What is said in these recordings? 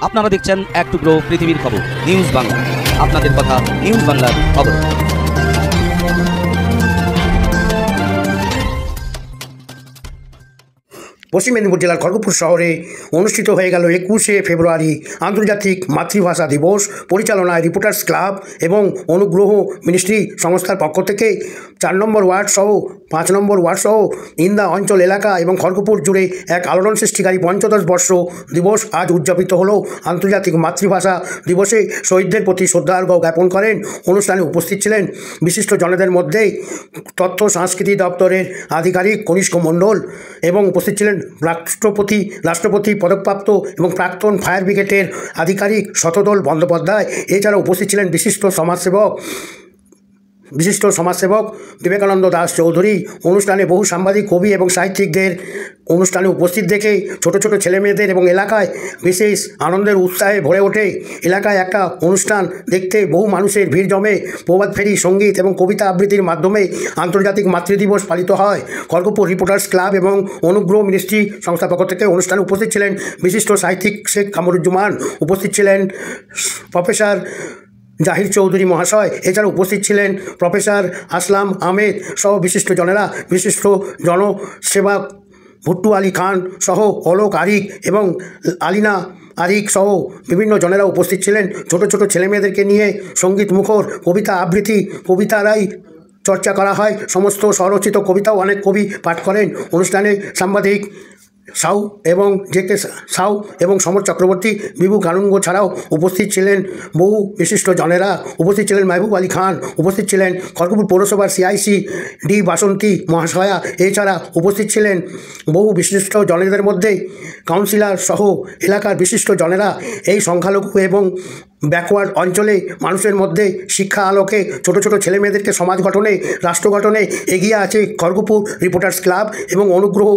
আপনারা দেখছেন এক টুকরো পৃথিবীর খবর নিউজ বাংলা। আপনাদের কথা নিউজ বাংলার খবর। পশ্চিম মেদিনীপুর জেলার খড়গপুর শহরে অনুষ্ঠিত হয়ে গেল 21শে ফেব্রুয়ারি আন্তর্জাতিক মাতৃভাষা দিবস। পরিচালনায় রিপোর্টার্স ক্লাব এবং অনুগ্রহ মিনিস্ট্রি সংস্থার পক্ষ থেকে 4 নম্বর ওয়ার্ড সহ 5 নম্বর ওয়ার্ড সহ ইন্দা অঞ্চল এলাকা এবং খড়গপুর জুড়ে এক আলোড়ন সৃষ্টিকারী 85 বর্ষ দিবস আজ উদযাপিত হলো। আন্তর্জাতিক মাতৃভাষা দিবসে শহীদদের প্রতি শ্রদ্ধার্ঘ্য জ্ঞাপন করেন। অনুষ্ঠানে উপস্থিত ছিলেন বিশিষ্ট জনেদের মধ্যে তথ্য সংস্কৃতি দপ্তরের আধিকারিক কনিষ্ক মণ্ডল এবং উপস্থিত ছিলেন রাষ্ট্রপতি পদকপ্রাপ্ত এবং প্রাক্তন ফায়ার ব্রিগেডের আধিকারিক শতদল বন্দ্যোপাধ্যায়। এছাড়া উপস্থিত ছিলেন বিশিষ্ট সমাজসেবক বিবেকানন্দ দাস চৌধুরী। অনুষ্ঠানে বহু সাংবাদিক, কবি এবং সাহিত্যিকদের অনুষ্ঠানে উপস্থিত দেখে ছোট ছোট ছেলেমেয়েদের এবং এলাকায় বিশেষ আনন্দের উৎসাহে ভরে ওঠে। এলাকায় একটা অনুষ্ঠান দেখতে বহু মানুষের ভিড় জমে। প্রভাত ফেরি, সঙ্গীত এবং কবিতা আবৃত্তির মাধ্যমে আন্তর্জাতিক মাতৃদিবস পালিত হয়। খড়গপুর রিপোর্টার্স ক্লাব এবং অনুগ্রহ মিনিস্ট্রি সংস্থার পক্ষ থেকে অনুষ্ঠানে উপস্থিত ছিলেন বিশিষ্ট সাহিত্যিক শেখ কামরুজ্জামান, উপস্থিত ছিলেন প্রফেসর জাহির চৌধুরী মহাশয়। এছাড়া উপস্থিত ছিলেন প্রফেসর আসলাম আহমেদ সহ বিশিষ্ট জনেরা, বিশিষ্ট জনসেবক ভুট্টু আলী খান সহ অলোক আরিক এবং আলিনা আরিক সহ বিভিন্ন জনেরা উপস্থিত ছিলেন। ছোট ছোট ছেলেমেয়েদেরকে নিয়ে সঙ্গীত মুখর কবিতা আবৃত্তি, কবিতারাই চর্চা করা হয়। সমস্ত স্বরচিত কবিতাও অনেক কবি পাঠ করেন। অনুষ্ঠানে সাংবাদিক সাউ এবং জেকে সাউ এবং সমর চক্রবর্তী, বিভু গানুঙ্গ ছাড়াও উপস্থিত ছিলেন বহু বিশিষ্ট জনেরা। উপস্থিত ছিলেন মাহবুব আলী খান, উপস্থিত ছিলেন খড়গপুর পৌরসভার CIC ডি বাসন্তী মহাশয়া। এছাড়া উপস্থিত ছিলেন বহু বিশিষ্ট জনেদের মধ্যে কাউন্সিলর সহ এলাকার বিশিষ্ট জনেরা। এই সংখ্যালঘু এবং ব্যাকওয়ার্ড অঞ্চলে মানুষের মধ্যে শিক্ষা আলোকে ছোট ছোট ছেলেমেয়েদেরকে সমাজ গঠনে, রাষ্ট্র গঠনে এগিয়ে আছে খড়গপুর রিপোর্টার্স ক্লাব এবং অনুগ্রহ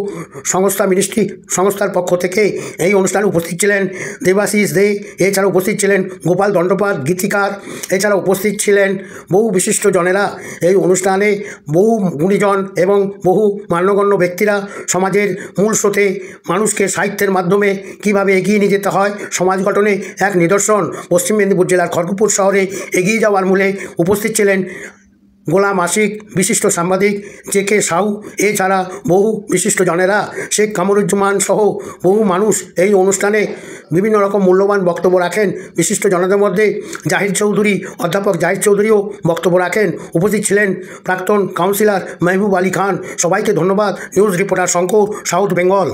সংস্থা মিনিস্ট্রি সংস্থার পক্ষ থেকে। এই অনুষ্ঠানে উপস্থিত ছিলেন দেবাশিস দে, এছাড়া উপস্থিত ছিলেন গোপাল দণ্ডপাত গীতিকার, এছাড়া উপস্থিত ছিলেন বহু বিশিষ্ট জনেরা। এই অনুষ্ঠানে বহু গুণীজন এবং বহু মান্যগণ্য ব্যক্তিরা সমাজের মূল স্রোতে মানুষকে সাহিত্যের মাধ্যমে কীভাবে এগিয়ে নিয়ে যেতে হয় সমাজ গঠনে এক নিদর্শন। পশ্চিম মেদিনীপুর জেলার খড়গপুর শহরে এগিয়ে যাওয়ার মূলে উপস্থিত ছিলেন গোলাম আশিক, বিশিষ্ট সাংবাদিক জেকে সাউ, এছাড়া বহু বিশিষ্ট জনেরা, শেখ কামরুজ্জামান সহ বহু মানুষ এই অনুষ্ঠানে বিভিন্ন রকম মূল্যবান বক্তব্য রাখেন। বিশিষ্ট জনেদের মধ্যে অধ্যাপক জাহির চৌধুরীও বক্তব্য রাখেন। উপস্থিত ছিলেন প্রাক্তন কাউন্সিলর মাহবুব আলী খান। সবাইকে ধন্যবাদ। News reporter Shankar, south Bengal.